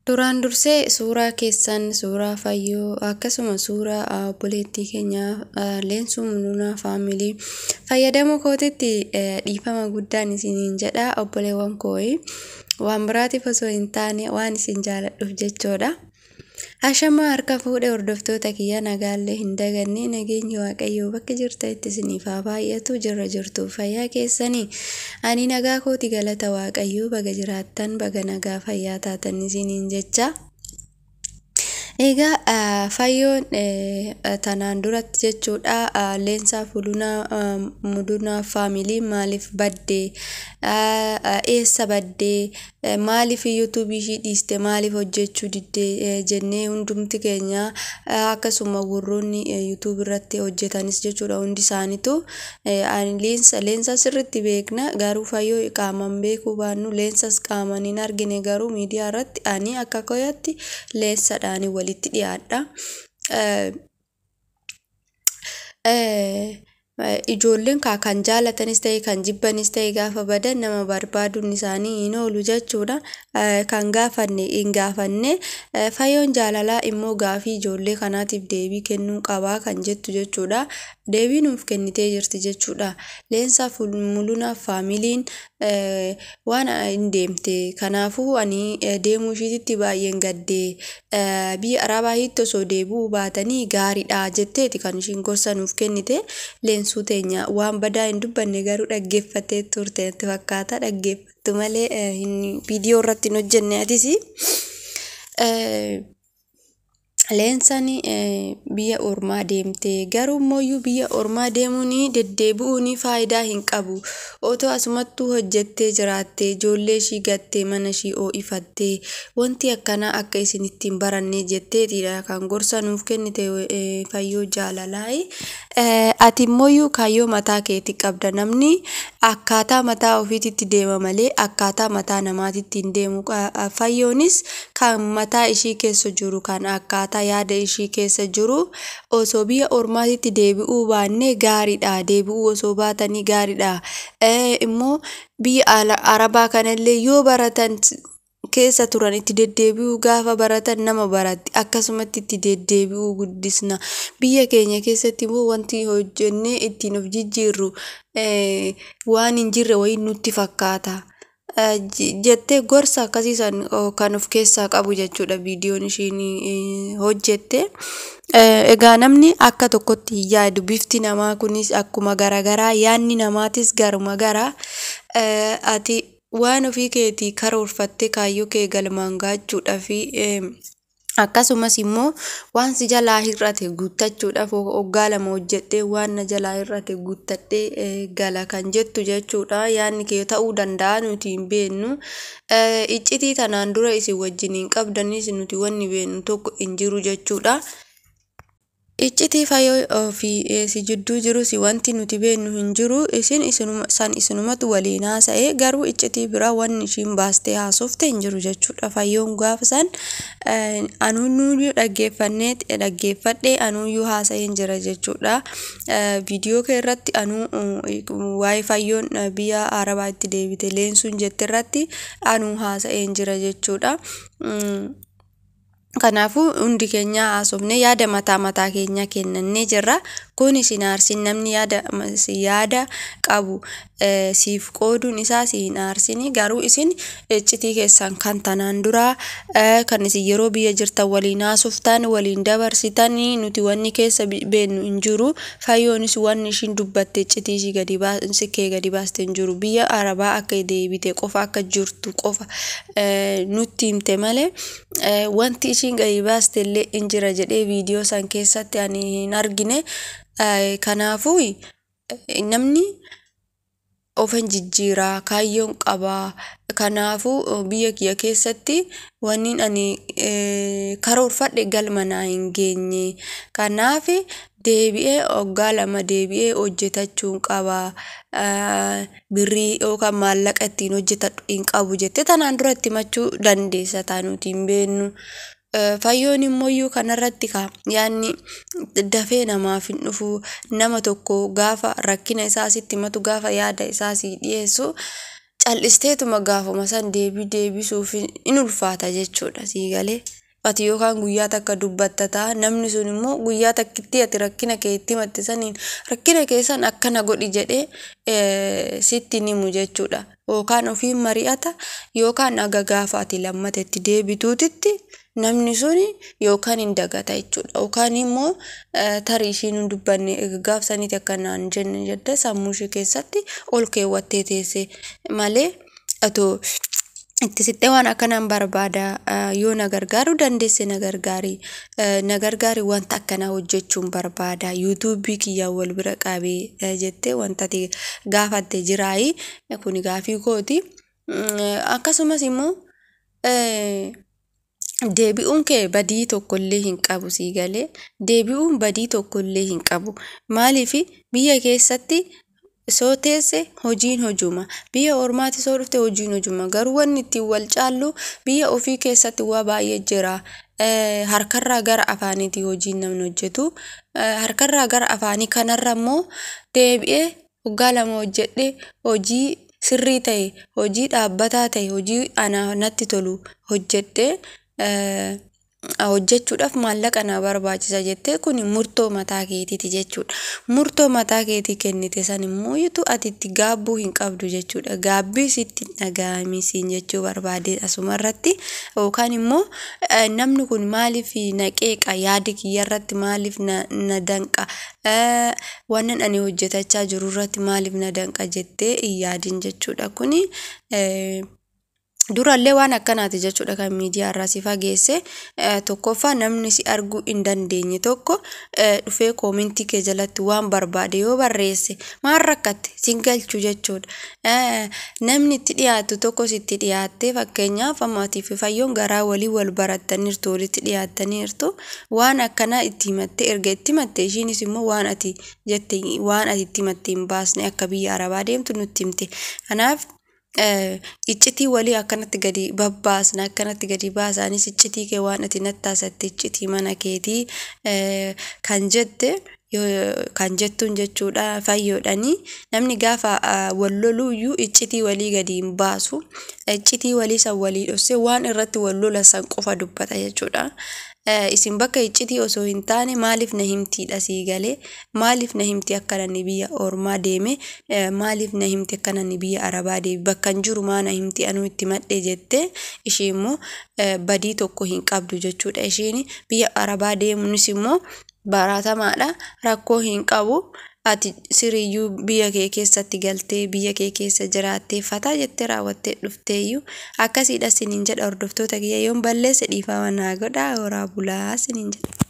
Duraan dursee suuraa keessan suuraa fayyoo akkasuma suuraa obboleettii keenya leensuu mulunaa faamilii fayyadamuu kootitti dhiifama guddaan isiniin jedha obboleewwan kooyi waan biraatiif osoo hin taane waan isin jaaladhuuf jechoodha. Hashama harka fuudhee hordoftoota kiyya nagaallee hin daganne nageenyi waaqayyoo bakka jirtanitti isiniif haa baay'atu jirra jirtu fayyaa keessanii ani nagaa kooti galata waaqayyoo baga jiraattan baga nagaa fayyaa taatan isiniin jecha. Egaa fayyoon tanaan duratti jechuudha leensaa mulunaa faamilii maaliif baddee eessa baddee maaliif YouTube ishii dhiiste maaliif hojjechuu diddee jennee hundumti keenya akkasuma warroonni YouTube irratti hojjetanis jechuudha hundi isaaniitu leensa sirriitti beekna garuu fayyoo qaaman beekuu baannu leensas qaaman hin argine garuu miidiyaa irratti ani akka koyatti leensadhaan walitti dhiyaadha. Ijoolleen kan jaalatanis ta'e kan jibbanis ta'e gaafa badan nama barbaaduun isaanii hin oolu jechuudha. Kan gaafanne hin gaafanne fayyoon jaalalaa immoo gaafii ijoollee kanaatiif deebii kennuu qabaa kan jettu jechuudha. Deebii nuuf kennitee jirti jechuudha. Leensaa mulunaa faamiliin waan hin deemte kanaafuu ani deemuu ishiitti baay'een gaddee biyya arabaa hiitti osoo deebi'uu baatanii gaariidha jetteeti kan ishiin gorsa nuuf kennite. Leensuu teenya waan badaa hin dubbanne garuu dhaggeeffattee turte itti fakkaata dhaggeeffattu malee viidiyoo irratti hin hojjenne atis. Leensaan biyya ormaa deemte garuu immoo biyya ormaa deemuun deddeebi'uun faayidaa hin qabu. Otoo asumattuu hojjettee jiraattee ijoollee ishii gattee mana ishii ho'ifattee wanti akkanaa akka isin ittiin baranne jetteetidha kan gorsa nuuf kennite fayyoo jaalalaa. Ati immoo kaayyoo mataa keetii qabda namni akkaataa mataa ofiitti deema malee akkaataa mataa namaatitti hin deemu. Fayyoonis kan mataa ishii keessa jiru kan akkaataa yaada ishii keessa jiru osoo biyya ormaatitti deebi'uu baanne gaariidha deebi'uu osoo baatanii gaariidha. Immoo biyya arabaa kanallee yoo baratan keessa turan itti deddeebi'uu gaafa baratan nama baratti akkasumatti itti deddeebi'uu guddisna. Biyya keenya keessatti immoo wanti hojjennee ittiin of jijjiirru waan hin jirre wayii nutti fakkaata. Jettee gorsa akkasiisan kan of keessaa qabu jechuudha viidiyoon ishiin hojjette. Egaa namni akka tokkotti hin yaadu bifti namaa kunis akkuma garagaraa yaadni namaatis garuma garaa. Ati waan ofii keetii karoorfattee kaayyoo kee galmaan gaachuudhaaf akkasumas immoo waan si jalaa hir'ate guuttachuudhaaf waggaa lama hojjettee waan na jalaa hir'ate guuttadhee gala kan jettu jechuudha. Yaadni kee ta'uu danda'a nuti hin beeknu. Iccitii tanaan dura isin wajjiniin qabdanis nuti wanni beeknu tokko hin jiru jechuudha. Iccitii fayyoo fi si jidduu jirus wanti nuti beeknu hin jiru. Isinumatu waliin haasa'ee garuu iccitii biraa wanni ishiin baastee haasofte hin jiru jechuudha. Fayyoon gaafa san anuuyyuu dhaggeeffadhee anuuyyuu haasa'een jira jechuudha. Viidiyoo kee irratti waa'ee fayyoon biyya arabaa itti deebite leensuun jette irratti anuu haasa'een jira jechuudha. Kanaafuu hundi keenya haasofne yaada mataa keenya kennannee jirra. Kun isin aarsin namni yaada qabu siif qooduun isaa siin aarsini garuu isin iccitii keessan kan tanaan dura kan isin yeroo biyya jirtan waliin haasoftan waliin dabarsitan nuti wanni keessa beeknu hin jiru. Fayyoonis wanni ishiin dubbatte iccitii ishii gadi baaste hin jiru. Biyya arabaa akka deebite qofa akka jirtu qofa nutti himte malee wanti ishiin gadi baaste illee hin jira jedhee viidiyoo san keessatti ani hin argine. Kanaafuu namni ofan jijjiiraa kaayyoon qabaa. Kanaafuu biyya kiyya keessatti wanni ani karoorfadhe galma hin geenye. Kanaaf deebi'ee waggaa lama deebi'ee hojjetachuun qaba. Birrii yookaan maallaqa ittiin hojjetadhu hin qabu jettee tanaan dura itti himachuu dandeessa taanuti hin beeknu. Fayyoon immoo kanarratti yaanni dafee namaaf hin dhufu. Nama tokko gaafa rakkina isaa sitti himatu gaafa yaada isaa si dhiyeessu cal'isteetuma gaafuma san deebisuuf in ulfaata jechuudha sii galee. Ati yookaan guyyaa takka dubbatta ta'a namni sun immoo guyyaa takkitti ati rakkina kee itti himatte saniin rakkina keessan akkana godhi jedhee sitti himu jechuudha. Yookaan ofiin mari'ata yookaan aga gaafa ati lammata itti deebituutitti namni suni yookaan hin dagata jechuudha. Yookaan immoo tarii ishiin hin dubbanne gaafsaniiti akkanaan jenne jedhe sammuu ishee keessatti ol keewwattee teesse malee atoo itti sittee waan akkanaan barbaada yoo na gargaaruu dandeesse na gargaari wanta akkanaa hojjechuun barbaada yuutuubii kiyyaa wal bira qabee jettee wanta ati gaafatte jiraayi kun gaafii kooti. Akkasumas immoo deebi'uun kee badii tokkollee hin qabu sii galee deebi'uun badii tokkollee hin qabu maaliif biyya keessatti soo teesse hojiin hojuma biyya ormaati soo dhufte hojiin hojuma garuu wanni ittiin wal caallu biyya ofii keessatti waa baay'ee jira. Harkarraa gara afaaniiti hojiin namni hojjetu harkarraa gara afaanii kanarra immoo deebi'ee waggaa lama hojjedhe hojii sirrii ta'e hojii dhaabbataa ta'e hojii natti tolu hojjedhe hojjechuudhaaf maallaqa na barbaachisa jettee kun murtoo mataa keetiiti jechuudha. Murtoo mataa keetii kennite san immoo yitu ati itti gaabbuu hin qabdu jechuudha. Gaabbii sitti dhaga'amii siin jechuu barbaade asumarratti yookaan immoo namni kun maaliif na qeeqa yaadi kiyyarratti maaliif na danqa wannan ani hojjetachaa jiru irratti maaliif na danqa jettee yaadin jechuudha. Kuni durallee waan akkanaati jechuudha kan miidiyaa irraa si fageesse tokkoffaa namni si arguu hin dandeenye tokko dhufee koomentii kee jalatti waan barbaade yoo barreesse maal rakkatte sin galchu jechuudha. Namni itti dhiyaatu tokko sitti dhiyaattee fakkeenyaaf ammaatiif fayyoon garaa walii wal barattaniirtu walitti dhiyaattaniirtu waan akkanaa itti himatte erga itti himatte ishiinis immoo waan ati jette waan ati itti himatte hin baasne akka biyya arabaa deemtu nutti himte. Kanaaf iccitii walii akkanatti gadi babbaasna akkanatti gadi baasaanis iccitii kee waan ati nattaasatte iccitii mana keetii kan jette kan jettuun jechuudha fayyoodhani namni gaafa wal loluuyyuu iccitii walii gadi hin baasu iccitii walii san walii dhosse waan irratti wal lola san qofa dubbata jechuudha. Isin bakka iccitii osoo hin taane maaliif na himtiidha sii galee maaliif na himti akkanani biyya ormaa deeme maaliif na himti akkanani biyya arabaa deeme bakka hin jiru maana himti anu itti madhe jettee ishee immoo badii tokko hin qabdu jechuudha. Isheen biyya arabaa deemuunis immoo baratamaadha rakkoo hin qabu. Ati siriyyuu biyya kee keessatti galtee biyya kee keessa jiraattee fataa jettee raawwattee dhufteeyyuu akkasiidha siniin jedha hordoftoota kiyya yoon balleesse dhiifama naa godhaa horaa bulaa siniin jedha.